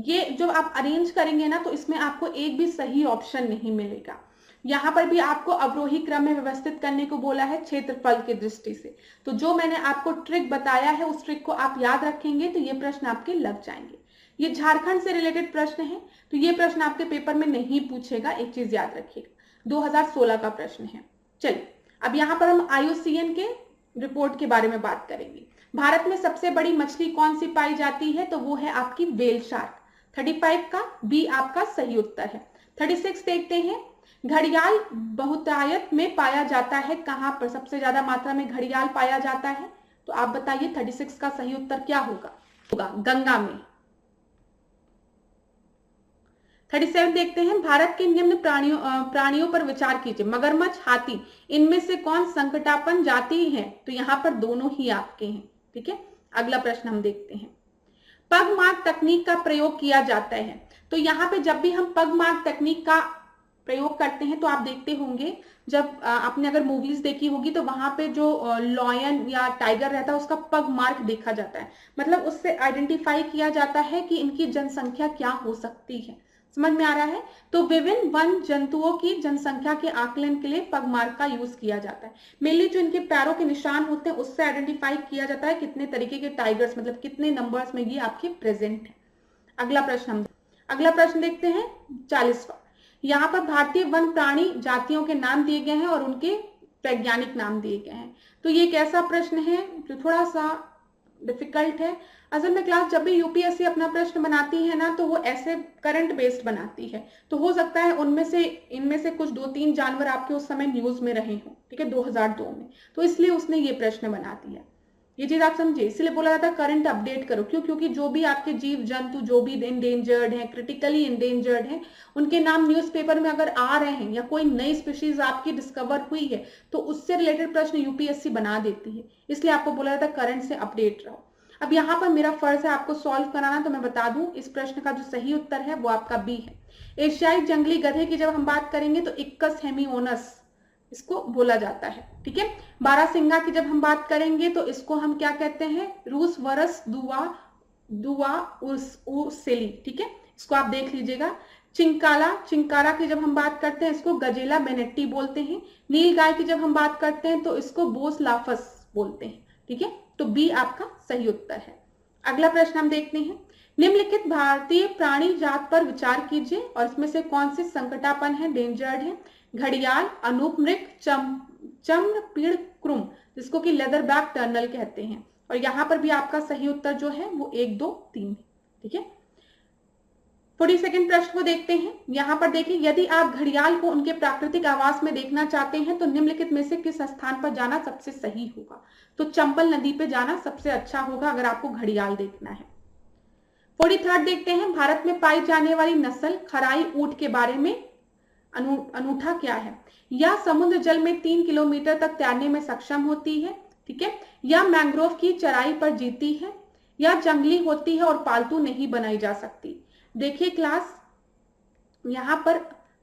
ये जो आप अरेंज करेंगे ना तो इसमें आपको एक भी सही ऑप्शन नहीं मिलेगा। यहाँ पर भी आपको अवरोही क्रम में व्यवस्थित करने को बोला है क्षेत्रफल की दृष्टि से। तो जो मैंने आपको ट्रिक बताया है उस ट्रिक को आप याद रखेंगे तो ये प्रश्न आपके लग जाएंगे। ये झारखंड से रिलेटेड प्रश्न है, तो ये प्रश्न आपके पेपर में नहीं पूछेगा, एक चीज याद रखिएगा, 2016 का प्रश्न है। चलिए अब यहाँ पर हम IUCN के रिपोर्ट के बारे में बात करेंगे। भारत में सबसे बड़ी मछली कौन सी पाई जाती है, तो वो है आपकी व्हेल शार्क। 35 का बी आपका सही उत्तर है। 36 देखते हैं, घड़ियाल बहुतायत में पाया जाता है कहां पर, सबसे ज्यादा मात्रा में घड़ियाल पाया जाता है, तो आप बताइए 36 का सही उत्तर क्या होगा, गंगा में। 37 देखते हैं, भारत के निम्न प्राणियों पर विचार कीजिए, मगरमच्छ, हाथी, इनमें से कौन संकटापन्न जाति है। तो यहाँ पर दोनों ही आपके हैं, ठीक है। अगला प्रश्न हम देखते हैं, पगमार्क तकनीक का प्रयोग किया जाता है। तो यहाँ पे जब भी हम पगमार्क तकनीक का प्रयोग करते हैं तो आप देखते होंगे, जब आपने अगर मूवीज देखी होगी तो वहां पे जो लॉयन या टाइगर रहता है उसका पग मार्क देखा जाता है, मतलब उससे आइडेंटिफाई किया जाता है कि इनकी जनसंख्या क्या हो सकती है। समझ में आ रहा है। तो विभिन्न वन जंतुओं की जनसंख्या के आकलन के लिए पगमार्क का यूज किया जाता है। मेनली जो इनके पैरों के निशान होते हैं उससे आइडेंटिफाई किया जाता है कितने तरीके के टाइगर्स, मतलब कितने नंबर्स में ये आपके प्रेजेंट है। अगला प्रश्न देखते हैं 40वां। यहाँ पर भारतीय वन प्राणी जातियों के नाम दिए गए हैं और उनके वैज्ञानिक नाम दिए गए हैं। तो ये एक ऐसा प्रश्न है जो थोड़ा सा डिफिकल्ट है, असल में क्लास जब भी यूपीएससी अपना प्रश्न बनाती है ना तो वो ऐसे करंट बेस्ड बनाती है, तो हो सकता है इनमें से कुछ 2-3 जानवर आपके उस समय न्यूज में रहे हों, ठीक है, 2002 में, तो इसलिए उसने ये प्रश्न बना दिया। ये चीज आप समझे, इसलिए बोला जाता है करंट अपडेट करो। क्यों? क्योंकि जो भी आपके जीव जंतु जो भी इंडेंजर्ड हैं, क्रिटिकली इंडेंजर्ड हैं, उनके नाम न्यूज़पेपर में अगर आ रहे हैं या कोई नई स्पीशीज आपकी डिस्कवर हुई है तो उससे रिलेटेड प्रश्न यूपीएससी बना देती है, इसलिए आपको बोला जाता है करंट से अपडेट रहो। अब यहाँ पर मेरा फर्ज है आपको सॉल्व कराना, तो मैं बता दूं इस प्रश्न का जो सही उत्तर है वो आपका बी है। एशियाई जंगली गधे की जब हम बात करेंगे तो इक्कस हेमिओनस इसको बोला जाता है, ठीक है। बारहसिंगा की जब हम बात करेंगे तो इसको हम क्या कहते हैं, रूस वरस दुआ उर्सेली, ठीक है, इसको आप देख लीजिएगा। चिंकारा की जब हम बात करते हैं इसको गजेला बेनेट्टी बोलते हैं। नील गाय की जब हम बात करते हैं तो इसको बोस लाफस बोलते हैं, ठीक है, तो बी आपका सही उत्तर है। अगला प्रश्न हम देखते हैं, निम्नलिखित भारतीय प्राणी जात पर विचार कीजिए और इसमें से कौन से संकटापन्न है, डेंजर्ड है। घड़ियाल, अनूपमृग, चम्र क्रुम, जिसको कि लेदर बैक टर्नल कहते हैं, और यहां पर भी आपका सही उत्तर जो है वो 1, 2, 3 है, ठीक है। 42 प्रश्न को देखते हैं। यहां पर देखिए, यदि आप घड़ियाल को उनके प्राकृतिक आवास में देखना चाहते हैं तो निम्नलिखित में से किस स्थान पर जाना सबसे सही होगा? तो चंबल नदी पे जाना सबसे अच्छा होगा अगर आपको घड़ियाल देखना है। 43 देखते हैं, भारत में पाई जाने वाली नस्ल खराई ऊंट के बारे में अनूठा क्या है? या समुद्र जल में 3 किलोमीटर तक तैरने में सक्षम होती है, ठीक है, या मैंग्रोव की चराई पर जीती है, या जंगली होती है और पालतू नहीं बनाई जा सकती। देखिए क्लास, यहां पर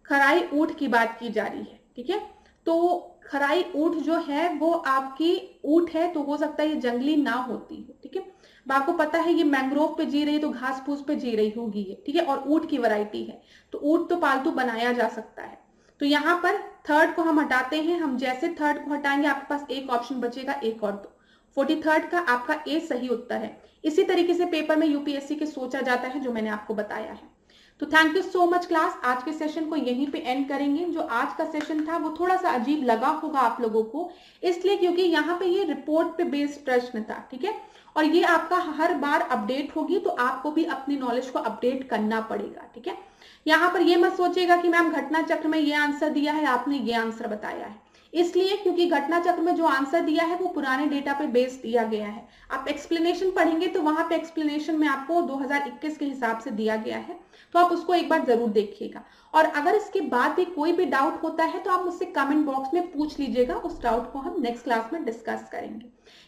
खराई ऊंट की बात की जा रही है, ठीक है, तो खराई ऊंट जो है वो आपकी ऊंट है, तो हो सकता है ये जंगली ना होती है, ठीक है। आपको पता है ये मैंग्रोव पे जी रही तो घास फूस पे जी रही होगी ये, ठीक है, और ऊंट की वैरायटी है, तो ऊंट तो पालतू बनाया जा सकता है। तो यहाँ पर थर्ड को हम हटाते हैं, हम जैसे थर्ड को हटाएंगे आपके पास एक ऑप्शन बचेगा, एक और दो। 43 का आपका ए सही उत्तर है। इसी तरीके से पेपर में यूपीएससी के सोचा जाता है जो मैंने आपको बताया है। तो thank you so much class, आज के सेशन को यहीं पे एंड करेंगे। जो आज का सेशन था वो थोड़ा सा अजीब लगा होगा आप लोगों को, इसलिए क्योंकि यहाँ पे ये रिपोर्ट पे बेस्ड प्रश्न था, ठीक है, और ये आपका हर बार अपडेट होगी, तो आपको भी अपनी नॉलेज को अपडेट करना पड़ेगा, ठीक है। यहाँ पर ये मत सोचिएगा कि मैम घटना चक्र में ये आंसर दिया है, आपने ये आंसर बताया है, इसलिए क्योंकि घटना चक्र में जो आंसर दिया है वो पुराने डेटा पे बेस्ड दिया गया है। आप एक्सप्लेनेशन पढ़ेंगे तो वहां पे एक्सप्लेनेशन में आपको 2021 के हिसाब से दिया गया है, तो आप उसको एक बार जरूर देखिएगा। और अगर इसके बाद भी कोई भी डाउट होता है तो आप मुझसे कमेंट बॉक्स में पूछ लीजिएगा, उस डाउट को हम नेक्स्ट क्लास में डिस्कस करेंगे।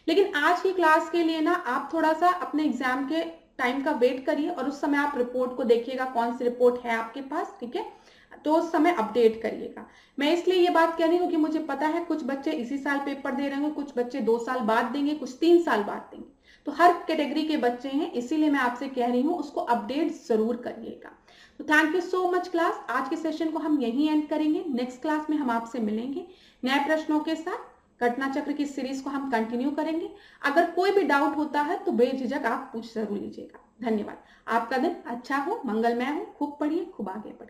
लेकिन आज की क्लास के लिए ना आप थोड़ा सा अपने एग्जाम के टाइम का वेट करिए और उस समय आप रिपोर्ट को देखिएगा कौन सी रिपोर्ट है आपके पास, ठीक है, तो उस समय अपडेट करिएगा। मैं इसलिए ये बात कह रही हूँ कि मुझे पता है कुछ बच्चे इसी साल पेपर दे रहे हैं, कुछ बच्चे 2 साल बाद देंगे, कुछ 3 साल बाद देंगे, तो हर कैटेगरी के बच्चे हैं, इसीलिए मैं आपसे कह रही हूँ उसको अपडेट जरूर करिएगा। तो thank you so much class, आज के सेशन को हम यहीं एंड करेंगे। नेक्स्ट क्लास में हम आपसे मिलेंगे नए प्रश्नों के साथ। घटना चक्र की सीरीज को हम कंटिन्यू करेंगे। अगर कोई भी डाउट होता है तो बेझिझक आप पूछ जरूर लीजिएगा। धन्यवाद। आपका दिन अच्छा हो, मंगलमय हो, खूब पढ़िए, खूब आगे बढ़िए।